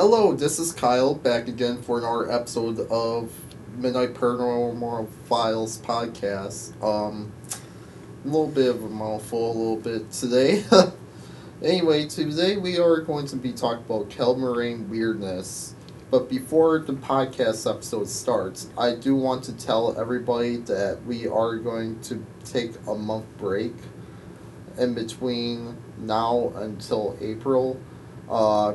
Hello, this is Kyle back again for another episode of Midnight Paranormal Files podcast. A little bit of a mouthful, a little bit today. Anyway, today we are going to be talking about Kettle Moraine weirdness. But before the podcast episode starts, I do want to tell everybody that we are going to take a month break in between now until April. Uh,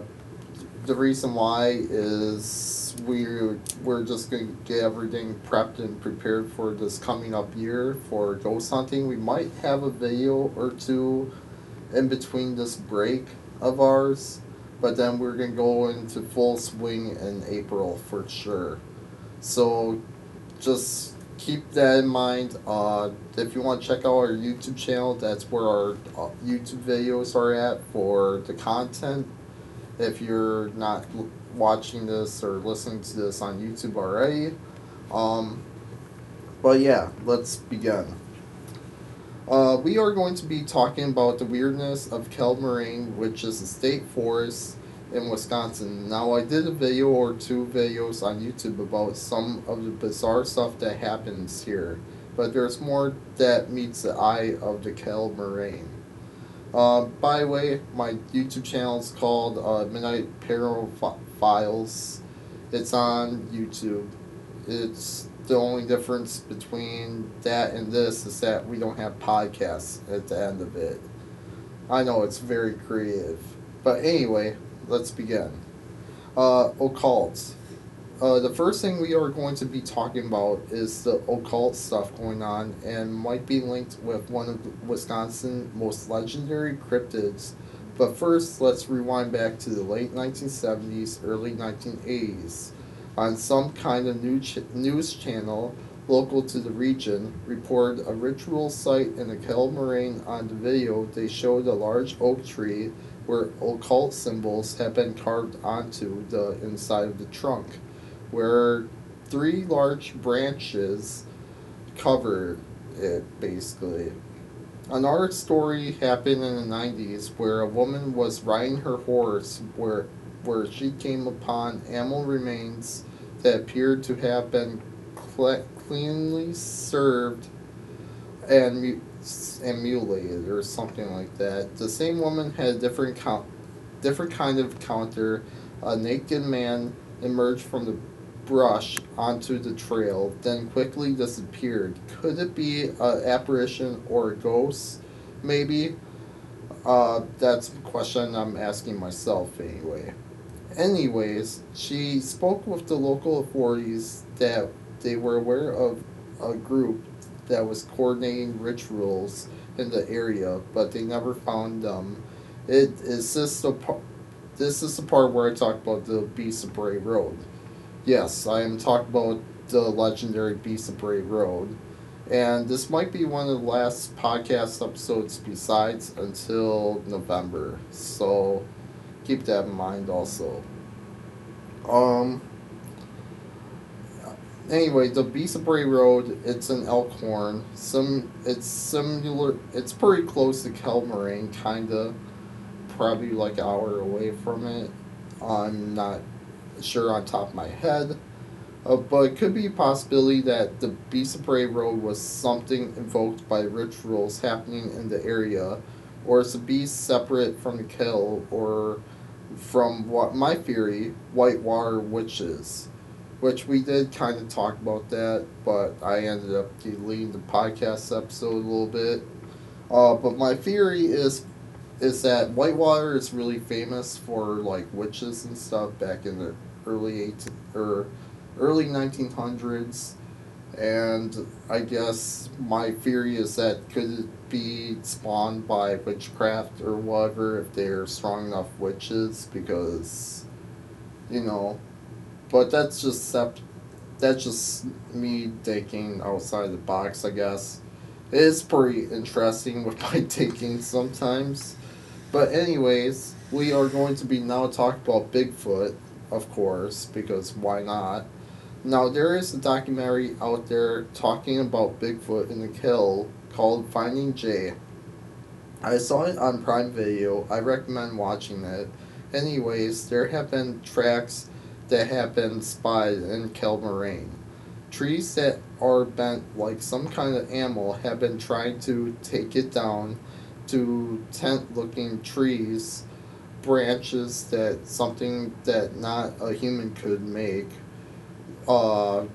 the reason why is we're just gonna get everything prepped and prepared for this coming up year for ghost hunting. We might have a video or two in between this break of ours, but then we're gonna go into full swing in April for sure. So just keep that in mind. If you want to check out our YouTube channel, that's where our YouTube videos are at for the content. If you're not watching this or listening to this on YouTube already. Um, but yeah, let's begin. We are going to be talking about the weirdness of Kettle Moraine, which is a state forest in Wisconsin. Now, I did a video or two videos on YouTube about some of the bizarre stuff that happens here, but there's more that meets the eye of the Kettle Moraine. By the way, my YouTube channel is called Midnight Paranormal Files. It's on YouTube. It's the only difference between that and this is that we don't have podcasts at the end of it. I know it's very creative. But anyway, let's begin. Occult. The first thing we are going to be talking about is the occult stuff going on and might be linked with one of Wisconsin's most legendary cryptids. But first, let's rewind back to the late 1970s, early 1980s. On some kind of news channel local to the region, reported a ritual site in the Kettle Moraine. On the video, they showed a large oak tree where occult symbols had been carved onto the inside of the trunk, where three large branches cover it basically. Another story happened in the 90s where a woman was riding her horse where she came upon animal remains that appeared to have been cleanly served and mutilated or something like that. The same woman had a different kind of encounter. A naked man emerged from the brush onto the trail, then quickly disappeared. Could it be an apparition or a ghost? Maybe. That's a question I'm asking myself anyway. Anyways, she spoke with the local authorities that they were aware of a group that was coordinating rituals in the area, but they never found them. This is the part where I talk about the Beast of Bray Road. Yes, I am talking about the legendary Beast of Bray Road. And this might be one of the last podcast episodes besides until November. So keep that in mind also. Um anyway, the Beast of Bray Road, it's in Elkhorn. It's similar, it's pretty close to Kettle Moraine, kinda. Probably like an hour away from it. I'm not sure on top of my head. But it could be a possibility that the Beast of Bray Road was something invoked by rituals happening in the area, or is a beast separate from the kettle, or from what my theory, whitewater witches, which we did kind of talk about that, but I ended up deleting the podcast episode a little bit. But my theory is that Whitewater is really famous for like witches and stuff back in the early 1900s, and I guess my theory is that could it be spawned by witchcraft or whatever if they're strong enough witches, because you know, but that's just me thinking outside the box, I guess. It is pretty interesting with my thinking sometimes. But anyways, we are going to be now talking about Bigfoot, of course, because why not? Now there is a documentary out there talking about Bigfoot in the Kill called Finding Jay. I saw it on Prime Video. I recommend watching it. Anyways, there have been tracks that have been spotted in Kettle Moraine. Trees that are bent like some kind of animal have been trying to take it down to tent looking trees, branches that something that not a human could make. Uh,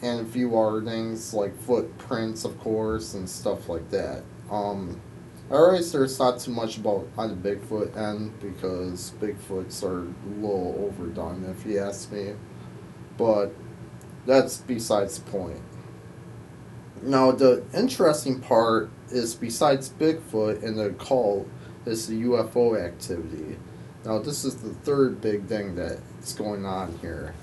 and a few other things like footprints, of course, and stuff like that. I realize there's not too much about on the Bigfoot end because Bigfoots are a little overdone, if you ask me. But that's besides the point. Now, the interesting part is besides Bigfoot and the occult is the UFO activity. Now, this is the third big thing that's going on here.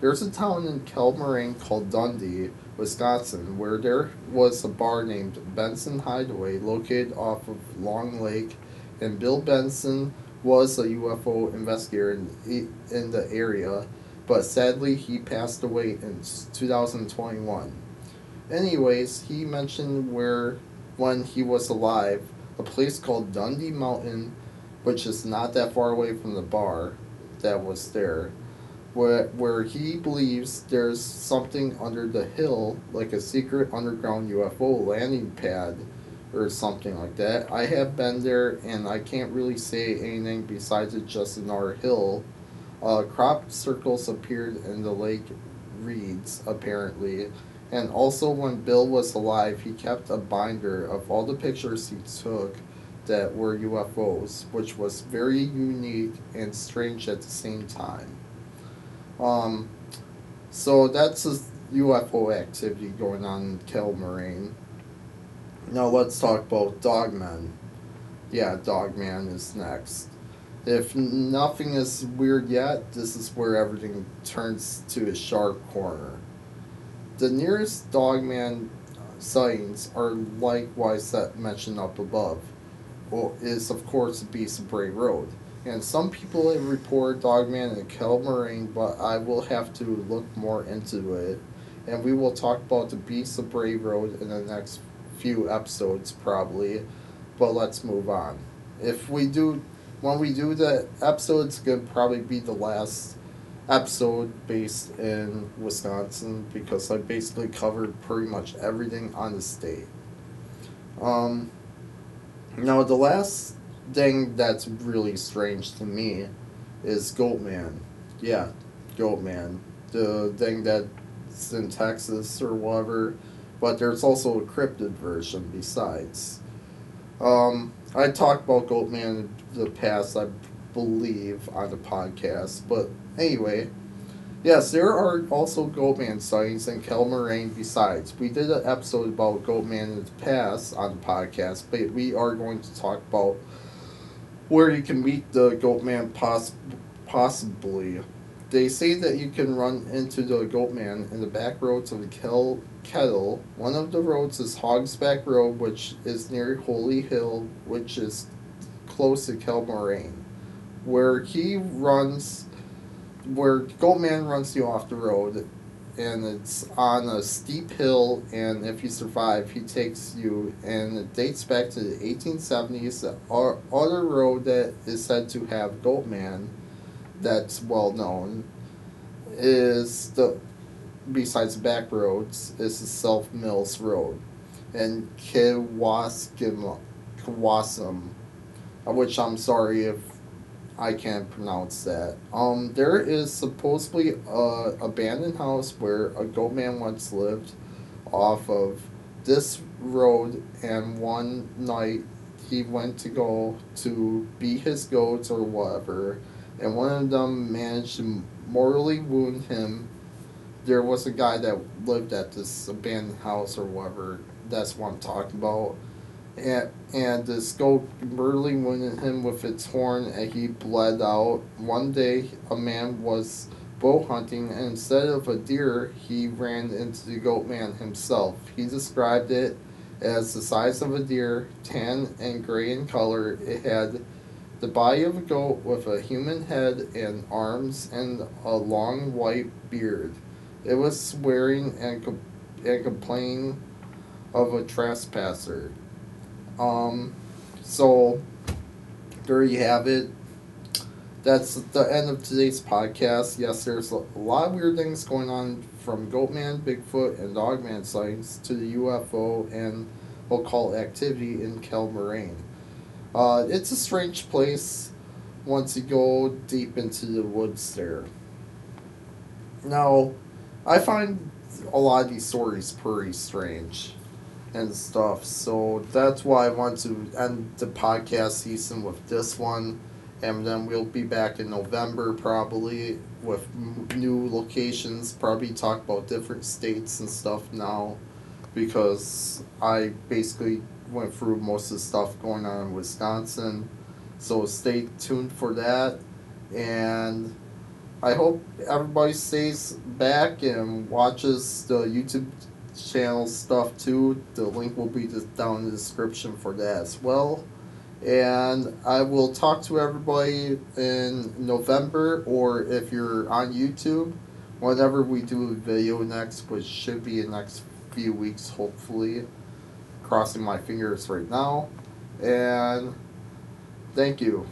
There's a town in Kettle Moraine called Dundee, Wisconsin, where there was a bar named Benson Hideaway located off of Long Lake, and Bill Benson was a UFO investigator in the area, but sadly he passed away in 2021. Anyways, he mentioned where, when he was alive, a place called Dundee Mountain, which is not that far away from the bar that was there, where he believes there's something under the hill, like a secret underground UFO landing pad or something like that. I have been there and I can't really say anything besides it's just another hill. Crop circles appeared in the lake reeds, apparently. And also, when Bill was alive, he kept a binder of all the pictures he took that were UFOs, which was very unique and strange at the same time. Um, so that's a UFO activity going on in Kettle Moraine. Now let's talk about dogman. Yeah, dogman is next. If nothing is weird yet, this is where everything turns to a sharp corner. The nearest dogman sightings are likewise that mentioned up above. Well, is of course the Beast of Bray Road. And some people have reported dogman in Kettle Moraine, but I will have to look more into it. And we will talk about the Beast of Bray Road in the next few episodes probably. But let's move on. If we do, when we do the episode, it's gonna probably be the last episode based in Wisconsin because I basically covered pretty much everything on the state. Um, Now the last thing that's really strange to me is goatman. Yeah, goatman. The thing that's in Texas or whatever, but there's also a cryptid version besides. I talked about goatman in the past, I believe, on the podcast, but anyway, yes, there are also goatman sightings in Kettle Moraine besides. We did an episode about goatman in the past on the podcast, but we are going to talk about where you can meet the goatman possibly. They say that you can run into the goatman in the back roads of the Kettle. One of the roads is Hogsback Road, which is near Holy Hill, which is close to Kettle Moraine, where he runs where Goatman runs you off the road, and it's on a steep hill, and if you survive, he takes you, and it dates back to the 1870s. The other road that is said to have Goatman, that's well known, is the, besides the back roads, is the Self Mills Road, and Kawasam, which I'm sorry if I can't pronounce that. There is supposedly a abandoned house where a goatman once lived off of this road, and one night he went to go to beat his goats or whatever, and one of them managed to mortally wound him. There was a guy that lived at this abandoned house or whatever. That's what I'm talking about. And this goat brutally wounded him with its horn, and he bled out. One day, a man was bow hunting, and instead of a deer, he ran into the goat man himself. He described it as the size of a deer, tan and gray in color. It had the body of a goat with a human head and arms and a long white beard. It was swearing and complaining of a trespasser. So there you have it. that's the end of today's podcast. Yes, there's a lot of weird things going on from goatman, Bigfoot, and dogman sightings to the UFO and occult activity in Kettle Moraine. It's a strange place once you go deep into the woods there. Now, I find a lot of these stories pretty strange and stuff, so that's why I want to end the podcast season with this one, and then we'll be back in November probably with new locations, probably talk about different states and stuff now, because I basically went through most of the stuff going on in Wisconsin, so stay tuned for that, and I hope everybody stays back and watches the YouTube channel stuff too. The link will be just down in the description for that as well. And I will talk to everybody in November, or if you're on YouTube, whenever we do a video next, which should be in the next few weeks, hopefully. Crossing my fingers right now. And thank you.